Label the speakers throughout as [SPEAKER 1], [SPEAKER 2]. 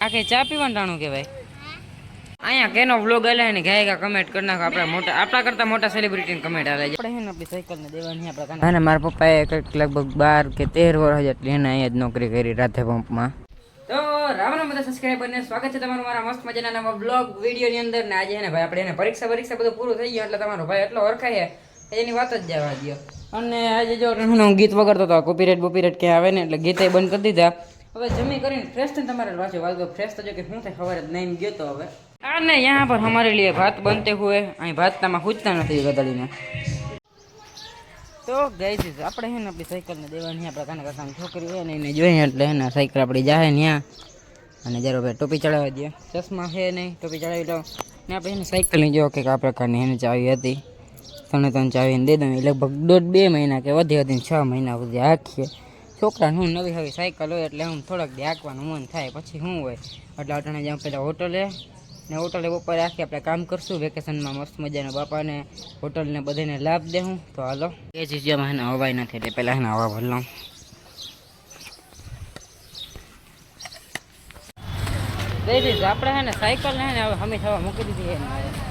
[SPEAKER 1] આખે ચા પીવાનું ટાણું કે ભાઈ અહીંયા કેનો વ્લોગ આલે ને ગાયકા કમેન્ટ કરી નાખો. આપણા કરતા મોટા સેલિબ્રિટીને કમેન્ટ આલે છે. આપણે હે ને આપણી સાયકલ ને દેવાની આપણે અને મારા પપ્પાએ કંઈક લગભગ 12 કે 13 વર્ષ જેટલી એને અહીંયા જ નોકરી કરી રાધે પંપમાં. તો રામ રામ બધા સબસ્ક્રાઇબરને સ્વાગત છે તમારું મારા મસ્ત મજાના નવા વ્લોગ વિડીયોની અંદર. ને આજે ને ભાઈ આપણે એને પરીક્ષા બધું પૂરું થઈ ગયું એટલે તમારો ભાઈ એટલો ઓળખાય એની વાત જ જવા દો. અને આજે જો હું ગીત વગાડતો હતો, કોપીરાઇટ ક્યાં આવે ને એટલે ગીતે બંધ કરી દીધા. હવે જમી કરીને फ्रेश થઈને તમારે વાંચો फ्रेश तो जो कि હું ખબર જ નહીં ગયો તો હવે અને यहाँ पर हमारे लिए भात बनते हुए અહીં ભાતમાં ખૂજતા નથી ગદડીને. તો ગાઈસ આપણે હે ને આપણી સાયકલને દેવાની આપણે કાને કાકાની છોકરી હોય ને એને જોઈએ એટલે હે ને સાયકલ આપણી જાય ત્યાં અને જરો ભાઈ ટોપી ચડાવી દે. ચશ્મા છે નહીં, ટોપી ચડાવી લો ને આપણે એને સાયકલની જો કે આ પ્રકારની એને ચાવી હતી ત્રણ ચાવીને દે દઉં. લગભગ 1.5-2 મહિના કે વધીને 6 મહિના સુધી આખીએ છોકરાને હું નવી હવે સાયકલ હોય એટલે હું થોડાક દી આંકવાનું મન થાય પછી શું હોય એટલે અટાણે જાઉં પહેલાં હોટલે ને હોટલે બપોરે આખી આપણે કામ કરશું વેકેશનમાં મસ્ત મજાના બાપાને હોટલને બધાને લાભ દેવું. તો હાલો એ ચીજમાં એને હવાય નથી એટલે પહેલાં એને હવા ભરી લઉં. આપણે હે ને સાયકલ ને હવે હમી થવા મૂકી દીધી છે.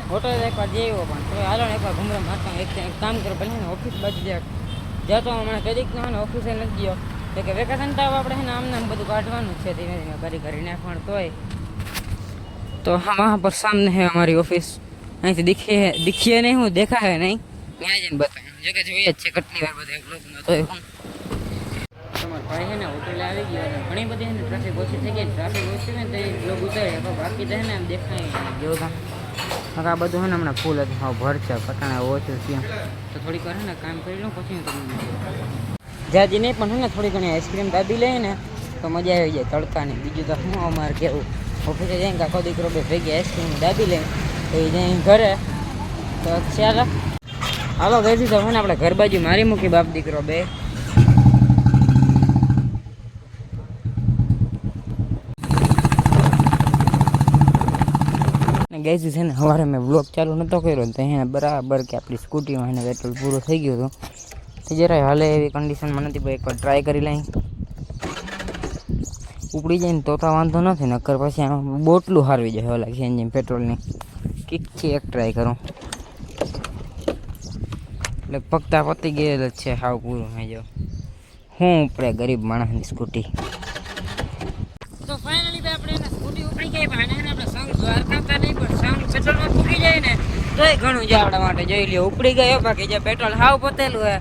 [SPEAKER 1] હોટલ એકવાર જેવો પણ તો હાલો ને એકવાર ઘૂમરા મારતા એક કામ કરો પહેલાં ને ઓફિસ બાજુ જ્યાં તો હમણાં કદીક ને ઓફિસે નથી ગયો તો કે વેકેશન તો આપણે છે ને આમને બધું કાઢવાનું જ છે ધીમે ધીમે કરી નાખવાનું. તોય તો વहाँ पर सामने है हमारी ऑफिस. અહીંથી દીખીએ નહીં હું દેખાય નહીં ત્યાં જઈને બતાવું જો કે જોઈએ જ છે કેટલી વાર બધા બ્લોગમાં. તો હું તમારો ભાઈ છે ને હોટલે આવી ગયો અને ઘણી બધી છે ને ટ્રાફિક ઓછી થઈ ગઈ. ટ્રાફિક ઓછી ને તો એ બ્લોગ ઉતારે પણ બાકી તો છે ને આમ દેખાય જોતા આ બધું છે ને હમણાં ફૂલ હતું હા ભર છે પટાણા ઓછું ત્યાં તો થોડીક વાર છે ને કામ કરી લઉં પછી હું તમને જાજી નહીં પણ છે ને થોડી ઘણી આઈસ્ક્રીમ દાબી લઈએ ને તો મજા આવી જાય તડકાની. બીજું તો શું અમારે કેવું ઓફિસે જઈને કાકો દીકરો બે ભેગી આઈસ્ક્રીમ દાબી લઈએ તો એ જઈને ઘરે તો ચાલો હાલો ગઈ તો ને આપણે ઘર બાજુ મારી મૂકી બાપ દીકરો બે. ગઈ છે ને સવારે મેં બ્લોગ ચાલુ નહોતો કર્યો તો એને બરાબર કે આપણી સ્કૂટીમાં એને પેટ્રોલ પૂરું થઈ ગયું હતું તો જરાય હાલે એવી કન્ડિશનમાં નથી. ભાઈ એકવાર ટ્રાય કરી લઈ ઉપડી જાય ને તો વાંધો નથી નક્કર પછી આમ બોટલું હારવી જાય ઓલા સીએનજી પેટ્રોલની કિકથી એક ટ્રાય કરું એટલે પગતા પતી ગયેલ જ છે હાવ પૂરું. મેં જો હું ઉપડે ગરીબ માણસની સ્કૂટી. તો ફાઇનલી આપણે એને સ્કૂટી ઉપડી ગઈ પણ એને આપણે સંગ દ્વારકાતા નહીં પણ સંગ પેટ્રોલમાં ફૂકી જાય ને તોય ઘણું છે આપણા માટે. જોઈ લ્યો ઉપડી ગયો બાકી જે પેટ્રોલ હાવ પતેલું હે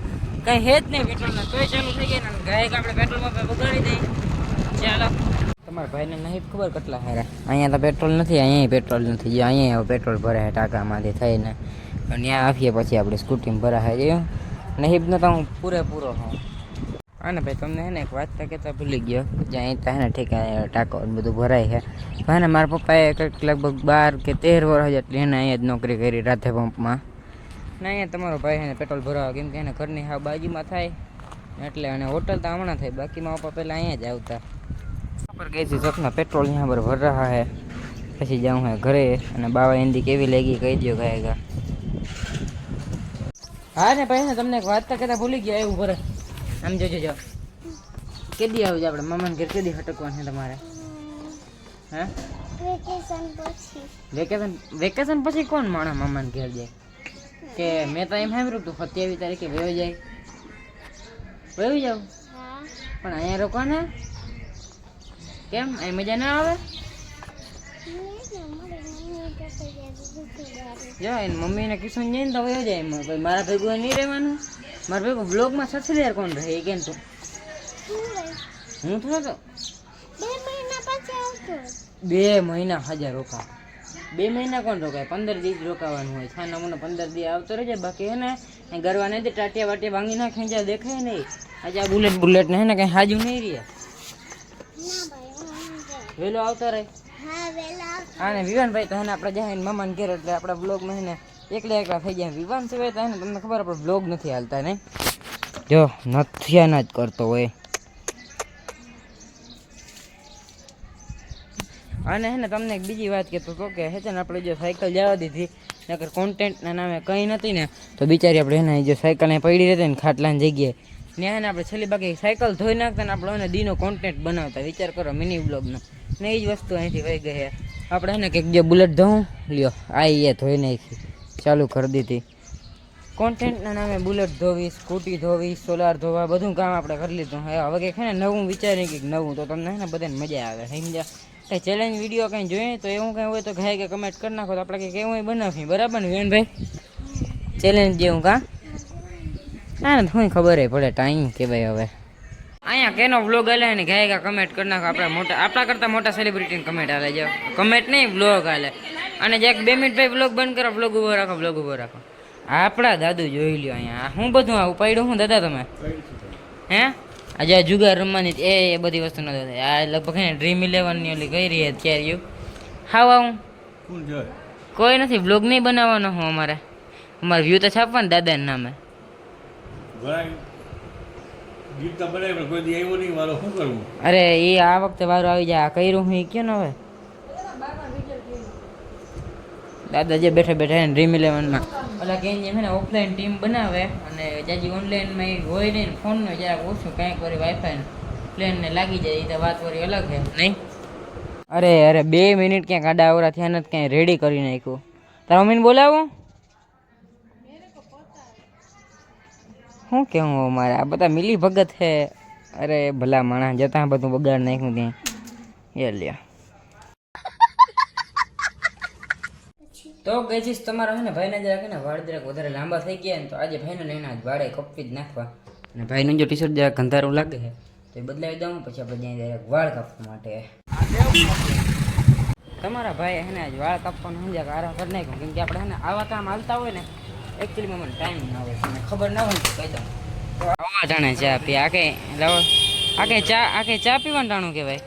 [SPEAKER 1] કંઈ હે જ નહીં પેટ્રોલમાં તોય ચાલુ થઈ જાય ને ગાયક આપણે પેટ્રોલમાં બગાડી દઈએ. ચાલો તમારા ભાઈને નહીં ખબર કેટલા હારા અહીંયા તો પેટ્રોલ નથી અહીંયા પેટ્રોલ નથી જે અહીંયા પેટ્રોલ ભરાય ટાંકામાંથી થઈને અને ત્યાં આવીએ પછી આપણે સ્કૂટીમાં ભરાય જોયું નહીબનો તો હું પૂરેપૂરો હોઉં. અને ભાઈ તમને હે ને એક વાત કહેતા ભૂલી ગયો જ્યાં ત્યાં ને ઠીક ટાંકો બધું ભરાય છે. ભાઈ ને મારા પપ્પાએ કંઈક લગભગ 12 કે 13 વર્ષ જેટલી એને અહીંયા જ નોકરી કરી રાધે પંપમાં ને અહીંયા તમારો ભાઈ એને પેટ્રોલ ભરાવા કેમ કે એને ઘરની હા બાજુમાં થાય એટલે અને હોટલ તો હમણાં થાય બાકીમાં પપ્પા પહેલાં અહીંયા જ આવતા. पर गई थी अपना पेट्रोल यहाँ पर भर रहा है પછી જાऊँ है घरे અને બાવા હિન્દી કેવી લાગી કહી દો ગાયગા. હા ને ભાઈ ને તમને એક વાત કહેતા ભૂલી ગયા એવું ભરે આમ જોજો કેદી આવજો આપણે મામાને ઘર કેદી હટકવાનું છે તમારે? હે વેકેશન પછી કોણ માણસ મામાને ઘેર જાય કે મેં તો એમ સાંભળ્યું તું 27 તારીખે વયો જાવ પણ અહીંયા રોકો ને કેમ અહીં મજા ના આવે? જો એને મમ્મીને કિશન જઈને તો વયો જાય એમાં કોઈ મારા ભેગું નહીં રહેવાનું. મારા ભેગું બ્લોગમાં સસરી કોણ રહે એ કેમ તું? હું તો 2 મહિના હજાર રોકા 2 મહિના કોણ રોકાય? 15 દિવસ રોકાવાનું હોય છાના મને 15 દિવસ આવતો રહેજે બાકી હે ને ગરવા નથી ટાટિયા વાટિયા ભાંગી નાખે જ્યાં દેખાય નહીં. આજે આ બુલેટ ને હે ને કંઈ હાજુ નહીં રહ્યા વેલો આવતો રહે. હા ને વિવાનભાઈ તો હે આપણે જાય મામાને ઘેર એટલે આપણા બ્લોગમાં હે ને એકલા થઈ ગયા. વિવાન સિવાય તો હે ને તમને ખબર આપણે બ્લોગ નથી હાલતા નહીં જો નથી ના જ કરતો હોય. અને હે ને તમને એક બીજી વાત કહેતો હતો કે હે છે ને આપણે જો સાયકલ જવા દીધી નકર કોન્ટેન્ટના નામે કંઈ નથી ને તો બિચારી આપણે એને જો સાયકલને પડી રહેતી ને ખાટલાની જગ્યાએ ત્યાં આપણે છેલ્લી બાકી સાયકલ ધોઈ નાખતા ને આપણે દીનો કોન્ટેન્ટ બનાવતા. વિચાર કરો મિની બ્લોગનો ને એ જ વસ્તુ અહીંથી વહી ગઈ છે. આપણે ને કંઈક જે બુલેટ ધોવું લ્યો આ એ ધોઈ નાખી ચાલુ કરી દીધી. કોન્ટેન્ટના નામે બુલેટ ધોવી, સ્કૂટી ધોવી, સોલાર ધોવા બધું કામ આપણે કરી લીધું. હવે કંઈક છે ને નવું વિચારી કંઈક નવું તો તમને ને બધાને મજા આવે સમજ્યા. કંઈ ચેલેન્જ વિડીયો કંઈ જોઈએ તો એવું કંઈ હોય તો ઘાય કે કમેન્ટ કરી નાખો તો આપણે કંઈક એવું બનાવીએ બરાબર ને વિનભાઈ? ચેલેન્જ જેવું કાં ના ને થોડી ખબર પડે ટાઈમ કહેવાય. હવે અહીંયા કેનો બ્લોગ હાલે ને ઘાય કમેન્ટ કરી નાખો. આપણે મોટા આપણા કરતાં મોટા સેલિબ્રિટીને કમેન્ટ હાલે જાઓ. કમેન્ટ નહીં બ્લોગ હાલે. અને જે 2 મિનિટ ભાઈ બ્લોગ બંધ કરો, બ્લોગ ઊભો રાખો, બ્લોગ ઊભો રાખો. આપણા દાદુ જોઈ લ્યો અહીંયા હું બધું આ ઉપાડ્યું હું દાદા તમે હે આજે જુગાર રમવાની એ બધી વસ્તુ ન આ લગભગ હે ડ્રીમ 11 ની ઓલી કઈ રહી અત્યારે યુ હાવ આવું કોઈ નથી. બ્લોગ નહીં બનાવવાનો હું અમારે વ્યૂ તો છાપવાનું દાદાના નામે. અરે એ આ વખતે વારો આવી જાય. આ કર્યું હું એ કયો ને હવે દાદા જે બેઠા બેઠા ડ્રીમ 11માં ઓલા કે છે ને ઓફલાઈન ટીમ બનાવે અને જ્યાંથી ઓનલાઈનમાં એ હોય નહીં ફોનનો જરાક ઓછું કાંઈક વળી વાઈફાઈ પ્લેનને લાગી જાય એ તો વાત વળી અલગ છે નહીં. અરે 2 મિનિટ ક્યાંક આડા અવરા થયા નથી ક્યાંય રેડી કરી નાખ્યું. તારા મમ્મીને બોલાવું શું કેવું મારે આ બધા મિલી ભગત છે. અરે ભલા માણસ જતા બધું બગાડ નાખ્યું ત્યાં એ લ્યા. તો ગઈજીસ તમારા છે ને ભાઈને જરાક ને વાળ જરાક વધારે લાંબા થઈ ગયા ને તો આજે ભાઈને લઈને આજ વાળે કપી જ નાખવા. અને ભાઈનું જો ટી શર્ટ જરાક ગંધારું લાગે છે તો એ બદલાવી દઉં પછી આપણે ત્યાં જરાક વાળ કાપવા માટે તમારા ભાઈ છે ને આજ વાળ કાપવાનું સમજ્યા કે આરામ કરી નાખ્યું. કેમ કે આપણે છે ને આવા કામ હાલતા હોય ને એકચ્યુઅલીમાં મને ટાઈમ ના હોય મને ખબર ના હોય તો કહી દઉં તો આવા જાણે ચા પી આ કંઈ લાવો આ કંઈ ચા પીવાનું ટાણું કહેવાય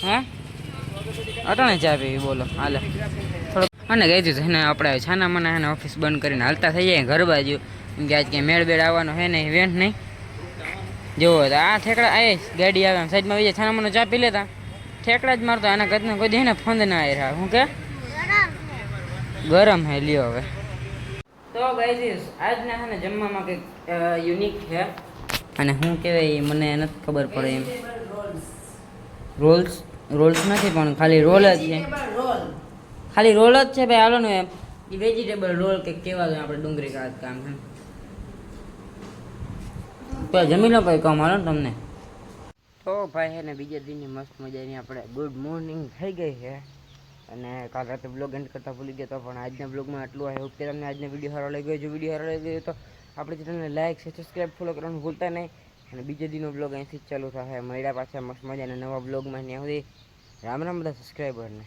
[SPEAKER 1] હા અટાણે ચા પીવી બોલો હાલે થોડુંક. અને કહી દીધું ને આપણે છાના માના એને ઓફિસ બંધ કરીને હાલતા થઈ જાય ઘર બાજુ. કેમ કે આજ ક્યાંય મેળ બેડ આવવાનો છે ને ઇવેન્ટ નહીં જોવો તો આ ઠેકડા આવે ગાડી આવે એમ સાઈડમાં આવી જાય છાના માનો ચા પી લેતા ઠેકડા જ મારતો આના ઘરના કોઈ દે ને ફંદ ના આવ્યા હું કે ગરમ હે લ્યો હવે. તો ગાઈઝ આજના છે ને જમવામાં કંઈક યુનિક છે અને શું કહેવાય મને નથી ખબર પડે એમ. રોલ્સ નથી પણ ખાલી રોલ જ છે. ખાલી રોલ જ છે ભાઈ હાલો ને એમ એ વેજીટેબલ રોલ કંઈક કહેવા દો આપણે ડુંગળી કામ છે તો જમી લો ભાઈ કામ હાલો ને તમને. તો ભાઈ છે ને બીજા દિનની મસ્ત મજાની આપણે ગુડ મોર્નિંગ થઈ ગઈ છે અને કાલ રાતે બ્લોગ એન્ડ કરતા ભૂલી ગયા તો પણ આજના બ્લોગમાં આટલું આવે. કે તમને આજનો વિડીયો સારો લાગી ગયો. જો વિડીયો સારો લાગી ગયો તો આપણે ચેનલને લાઈક છે સબસ્ક્રાઈબ ફોલો કરવાનું ભૂલતા નહીં. અને બીજો દિનનો બ્લોગ અહીંથી જ ચાલુ થશે. મળ્યા પાછા મસ્ત મજાના નવા બ્લોગમાં ત્યાં સુધી રામ રામ બધા સબસ્ક્રાઈબરને.